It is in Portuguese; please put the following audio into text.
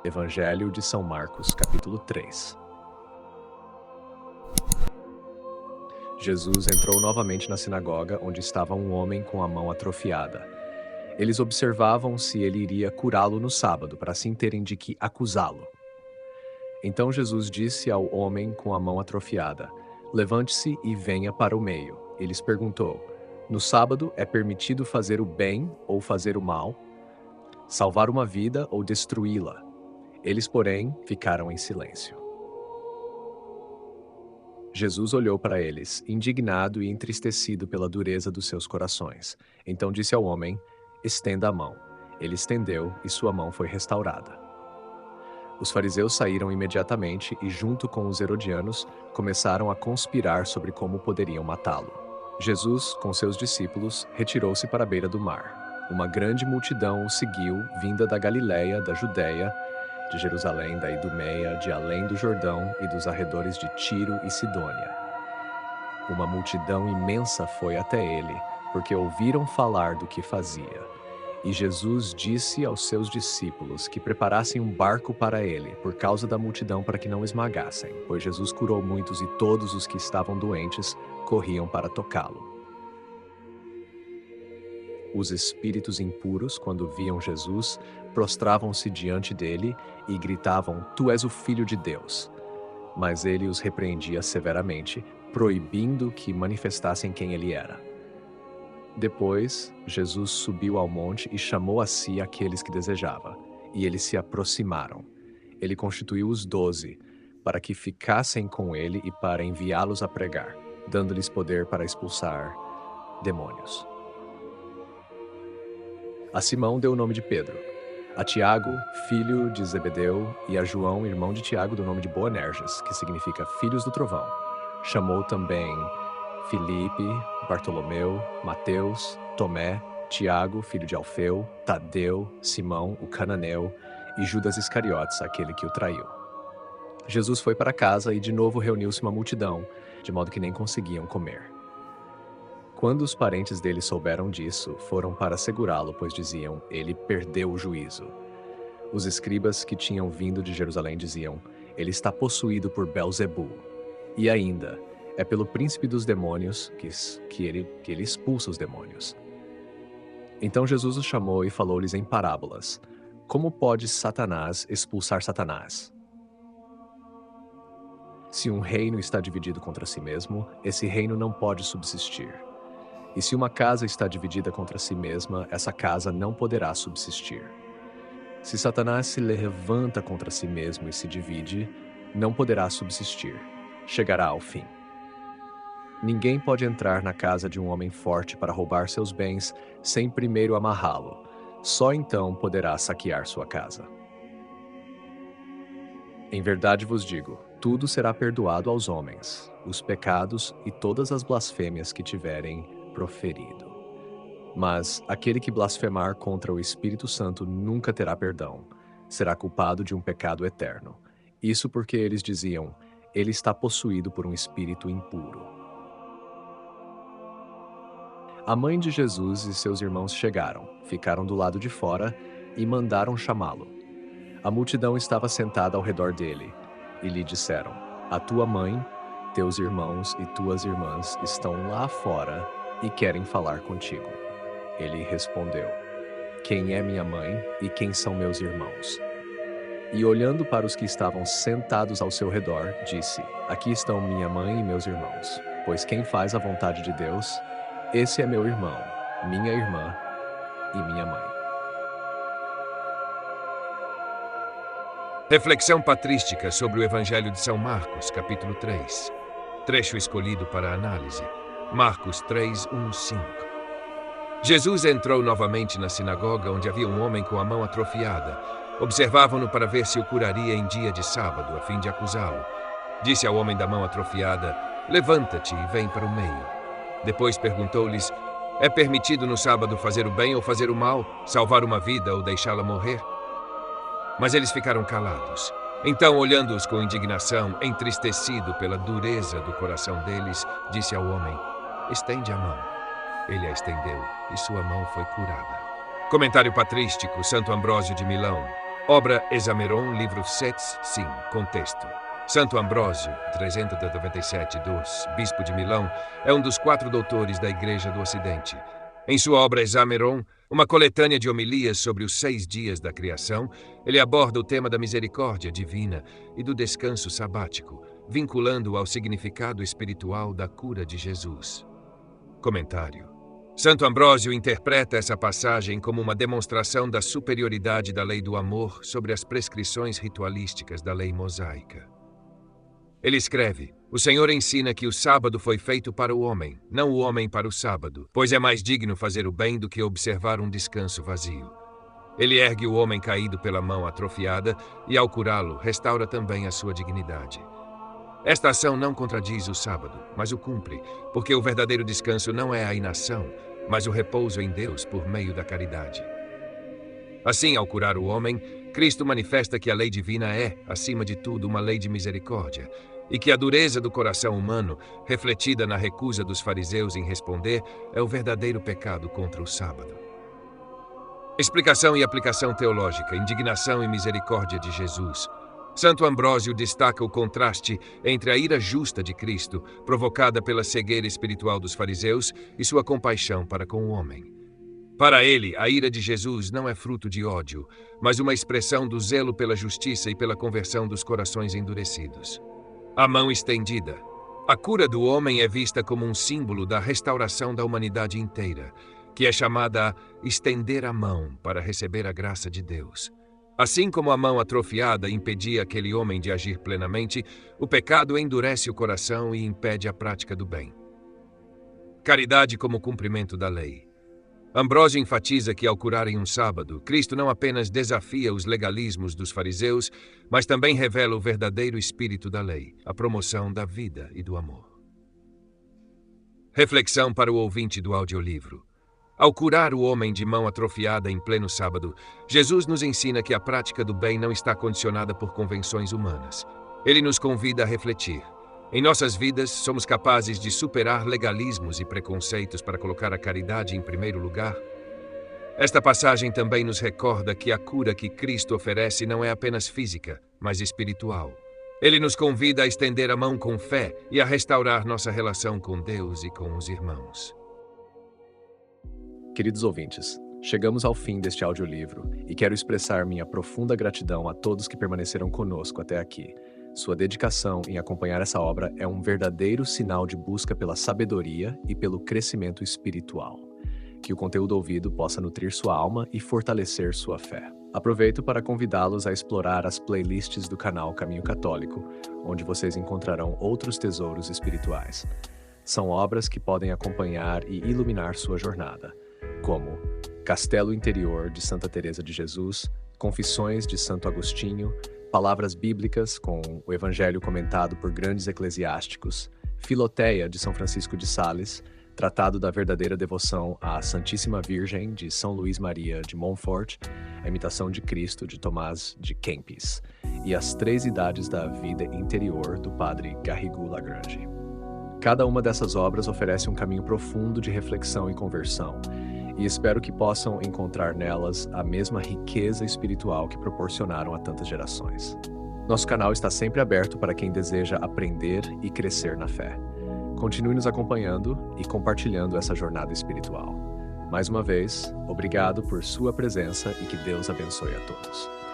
Evangelho de São Marcos, capítulo 3. Jesus entrou novamente na sinagoga, onde estava um homem com a mão atrofiada. Eles observavam se ele iria curá-lo no sábado, para assim terem de que acusá-lo. Então Jesus disse ao homem com a mão atrofiada: "Levante-se e venha para o meio." Ele lhes perguntou: "No sábado é permitido fazer o bem ou fazer o mal? Salvar uma vida ou destruí-la?" Eles, porém, ficaram em silêncio. Jesus olhou para eles, indignado e entristecido pela dureza dos seus corações. Então disse ao homem: "Estenda a mão." Ele estendeu e sua mão foi restaurada. Os fariseus saíram imediatamente e, junto com os herodianos, começaram a conspirar sobre como poderiam matá-lo. Jesus, com seus discípulos, retirou-se para a beira do mar. Uma grande multidão o seguiu, vinda da Galiléia, da Judéia, de Jerusalém, da Idumeia, de além do Jordão e dos arredores de Tiro e Sidônia. Uma multidão imensa foi até ele, porque ouviram falar do que fazia. E Jesus disse aos seus discípulos que preparassem um barco para ele, por causa da multidão, para que não esmagassem, pois Jesus curou muitos e todos os que estavam doentes corriam para tocá-lo. Os espíritos impuros, quando viam Jesus, prostravam-se diante dele e gritavam: "Tu és o Filho de Deus." Mas ele os repreendia severamente, proibindo que manifestassem quem ele era. Depois, Jesus subiu ao monte e chamou a si aqueles que desejava, e eles se aproximaram. Ele constituiu os 12, para que ficassem com ele e para enviá-los a pregar, dando-lhes poder para expulsar demônios. A Simão deu o nome de Pedro, a Tiago, filho de Zebedeu, e a João, irmão de Tiago, do nome de Boanerges, que significa filhos do trovão. Chamou também Filipe, Bartolomeu, Mateus, Tomé, Tiago, filho de Alfeu, Tadeu, Simão, o cananeu, e Judas Iscariotes, aquele que o traiu. Jesus foi para casa e de novo reuniu-se uma multidão, de modo que nem conseguiam comer. Quando os parentes dele souberam disso, foram para segurá-lo, pois diziam: "Ele perdeu o juízo." Os escribas que tinham vindo de Jerusalém diziam: "Ele está possuído por Belzebu." E ainda: "É pelo príncipe dos demônios que ele expulsa os demônios." Então Jesus os chamou e falou-lhes em parábolas: "Como pode Satanás expulsar Satanás? Se um reino está dividido contra si mesmo, esse reino não pode subsistir. E se uma casa está dividida contra si mesma, essa casa não poderá subsistir. Se Satanás se levanta contra si mesmo e se divide, não poderá subsistir. Chegará ao fim. Ninguém pode entrar na casa de um homem forte para roubar seus bens sem primeiro amarrá-lo. Só então poderá saquear sua casa. Em verdade vos digo, tudo será perdoado aos homens, os pecados e todas as blasfêmias que tiverem proferido. Mas aquele que blasfemar contra o Espírito Santo nunca terá perdão. Será culpado de um pecado eterno. Isso porque eles diziam: "Ele está possuído por um espírito impuro." A mãe de Jesus e seus irmãos chegaram, ficaram do lado de fora e mandaram chamá-lo. A multidão estava sentada ao redor dele, e lhe disseram: "A tua mãe, teus irmãos e tuas irmãs estão lá fora e querem falar contigo." Ele respondeu: "Quem é minha mãe e quem são meus irmãos?" E olhando para os que estavam sentados ao seu redor, disse: "Aqui estão minha mãe e meus irmãos. Pois quem faz a vontade de Deus, esse é meu irmão, minha irmã e minha mãe." Reflexão patrística sobre o Evangelho de São Marcos, capítulo 3. Trecho escolhido para análise. Marcos 3, 1, 5. Jesus entrou novamente na sinagoga, onde havia um homem com a mão atrofiada. Observavam-no para ver se o curaria em dia de sábado, a fim de acusá-lo. Disse ao homem da mão atrofiada: "Levanta-te e vem para o meio." Depois perguntou-lhes: "É permitido no sábado fazer o bem ou fazer o mal, salvar uma vida ou deixá-la morrer?" Mas eles ficaram calados. Então, olhando-os com indignação, entristecido pela dureza do coração deles, disse ao homem: "Estende a mão." Ele a estendeu e sua mão foi curada. Comentário patrístico, Santo Ambrósio de Milão. Obra Exameron, livro 7, sim, contexto. Santo Ambrósio, 397-2, bispo de Milão, é um dos 4 doutores da Igreja do Ocidente. Em sua obra Exameron, uma coletânea de homilias sobre os 6 dias da criação, ele aborda o tema da misericórdia divina e do descanso sabático, vinculando-o ao significado espiritual da cura de Jesus. Comentário. Santo Ambrósio interpreta essa passagem como uma demonstração da superioridade da lei do amor sobre as prescrições ritualísticas da lei mosaica. Ele escreve: o Senhor ensina que o sábado foi feito para o homem, não o homem para o sábado, pois é mais digno fazer o bem do que observar um descanso vazio. Ele ergue o homem caído pela mão atrofiada e, ao curá-lo, restaura também a sua dignidade. Esta ação não contradiz o sábado, mas o cumpre, porque o verdadeiro descanso não é a inação, mas o repouso em Deus por meio da caridade. Assim, ao curar o homem, Cristo manifesta que a lei divina é, acima de tudo, uma lei de misericórdia, e que a dureza do coração humano, refletida na recusa dos fariseus em responder, é o verdadeiro pecado contra o sábado. Explicação e aplicação teológica, indignação e misericórdia de Jesus. Santo Ambrósio destaca o contraste entre a ira justa de Cristo, provocada pela cegueira espiritual dos fariseus, e sua compaixão para com o homem. Para ele, a ira de Jesus não é fruto de ódio, mas uma expressão do zelo pela justiça e pela conversão dos corações endurecidos. A mão estendida. A cura do homem é vista como um símbolo da restauração da humanidade inteira, que é chamada a estender a mão para receber a graça de Deus. Assim como a mão atrofiada impedia aquele homem de agir plenamente, o pecado endurece o coração e impede a prática do bem. Caridade como cumprimento da lei. Ambrósio enfatiza que, ao curar em um sábado, Cristo não apenas desafia os legalismos dos fariseus, mas também revela o verdadeiro espírito da lei, a promoção da vida e do amor. Reflexão para o ouvinte do audiolivro. Ao curar o homem de mão atrofiada em pleno sábado, Jesus nos ensina que a prática do bem não está condicionada por convenções humanas. Ele nos convida a refletir. Em nossas vidas, somos capazes de superar legalismos e preconceitos para colocar a caridade em primeiro lugar? Esta passagem também nos recorda que a cura que Cristo oferece não é apenas física, mas espiritual. Ele nos convida a estender a mão com fé e a restaurar nossa relação com Deus e com os irmãos. Queridos ouvintes, chegamos ao fim deste audiolivro e quero expressar minha profunda gratidão a todos que permaneceram conosco até aqui. Sua dedicação em acompanhar essa obra é um verdadeiro sinal de busca pela sabedoria e pelo crescimento espiritual. Que o conteúdo ouvido possa nutrir sua alma e fortalecer sua fé. Aproveito para convidá-los a explorar as playlists do canal Caminho Católico, onde vocês encontrarão outros tesouros espirituais. São obras que podem acompanhar e iluminar sua jornada, como Castelo Interior de Santa Teresa de Jesus, Confissões de Santo Agostinho, Palavras Bíblicas com o Evangelho comentado por grandes eclesiásticos, Filoteia de São Francisco de Sales, Tratado da Verdadeira Devoção à Santíssima Virgem de São Luís Maria de Montfort, A Imitação de Cristo de Tomás de Kempis e As Três Idades da Vida Interior do Padre Garrigou Lagrange. Cada uma dessas obras oferece um caminho profundo de reflexão e conversão, e espero que possam encontrar nelas a mesma riqueza espiritual que proporcionaram a tantas gerações. Nosso canal está sempre aberto para quem deseja aprender e crescer na fé. Continue nos acompanhando e compartilhando essa jornada espiritual. Mais uma vez, obrigado por sua presença e que Deus abençoe a todos.